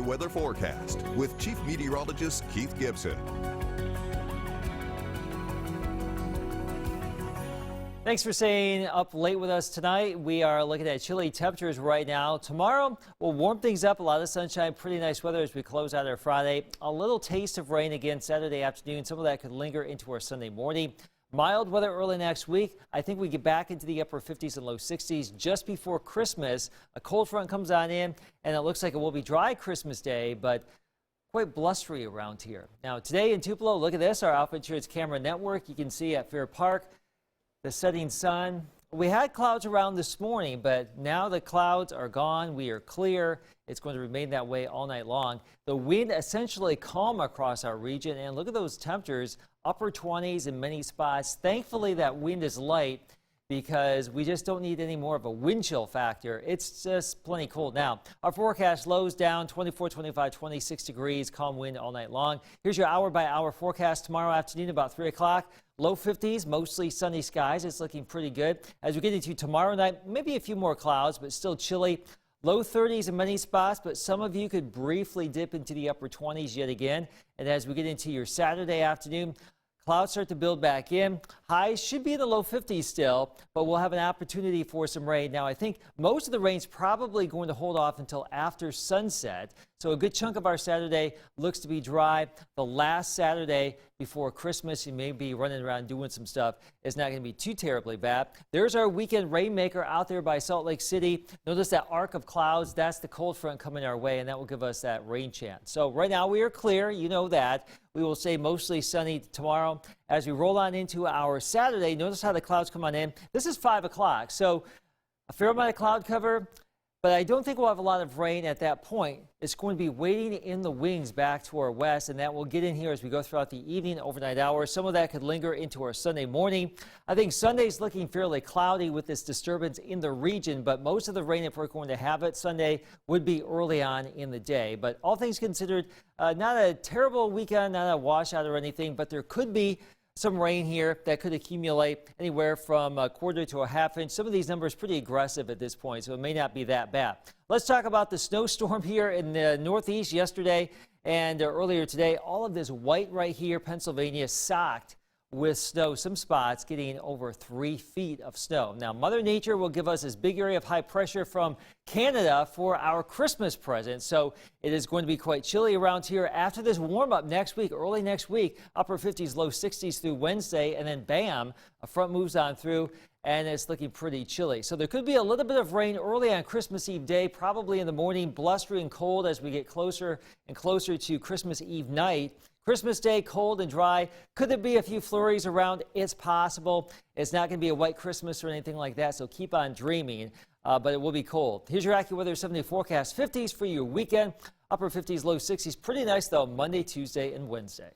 Weather forecast with Chief Meteorologist Keith Gibson. Thanks for staying up late with us tonight. We are looking at chilly temperatures right now. Tomorrow we'll warm things up, a lot of sunshine, pretty nice weather as we close out our Friday. A little taste of rain again Saturday afternoon. Some of that could linger into our Sunday morning. Mild weather early next week. I think we get back into the upper 50s and low 60s just before Christmas. A cold front comes on in, and it looks like it will be dry Christmas Day, but quite blustery around here. Now today in Tupelo, look at this, our Alpha Insurance camera network. You can see at Fair Park the setting sun. We had clouds around this morning, but now the clouds are gone. We are clear. It's going to remain that way all night long. The wind essentially calm across our region, and look at those temperatures, upper 20s in many spots. Thankfully, that wind is light because we just don't need any more of a wind chill factor. It's just plenty cold now. Our forecast lows down 24, 25, 26 degrees, calm wind all night long. Here's your hour-by-hour forecast tomorrow afternoon about 3 o'clock. Low 50s, mostly sunny skies. It's looking pretty good. As we get into tomorrow night, maybe a few more clouds, but still chilly. Low 30s in many spots, but some of you could briefly dip into the upper 20s yet again. And as we get into your Saturday afternoon, clouds start to build back in. Highs should be in the low 50s still, but we'll have an opportunity for some rain. Now, I think most of the rain's probably going to hold off until after sunset. So a good chunk of our Saturday looks to be dry. The last Saturday before Christmas, you may be running around doing some stuff. It's not going to be too terribly bad. There's our weekend rainmaker out there by Salt Lake City. Notice that arc of clouds. That's the cold front coming our way, and that will give us that rain chance. So right now we are clear. You know that. We will stay mostly sunny tomorrow. As we roll on into our Saturday, notice how the clouds come on in. This is 5 o'clock, so a fair amount of cloud cover, but I don't think we'll have a lot of rain at that point. It's going to be waiting in the wings back to our west, and that will get in here as we go throughout the evening, overnight hours. Some of that could linger into our Sunday morning. I think Sunday's looking fairly cloudy with this disturbance in the region, but most of the rain, if we're going to have it Sunday, would be early on in the day. But all things considered, not a terrible weekend, not a washout or anything, but there could be some rain here that could accumulate anywhere from a quarter to a half inch. Some of these numbers pretty aggressive at this point, so it may not be that bad. Let's talk about the snowstorm here in the Northeast yesterday and earlier today. All of this white right here, Pennsylvania, socked with snow. Some spots getting over 3 feet of snow. Now, Mother Nature will give us this big area of high pressure from Canada for our Christmas present. So it is going to be quite chilly around here after this warm up next week, early next week, upper 50s, low 60s through Wednesday. And then bam, a front moves on through and it's looking pretty chilly. So there could be a little bit of rain early on Christmas Eve day, probably in the morning, blustery and cold as we get closer and closer to Christmas Eve night. Christmas Day, cold and dry. Could there be a few flurries around? It's possible. It's not going to be a white Christmas or anything like that, so keep on dreaming, but it will be cold. Here's your Accuweather 7-day forecast. 50s for your weekend, upper 50s, low 60s. Pretty nice, though, Monday, Tuesday, and Wednesday.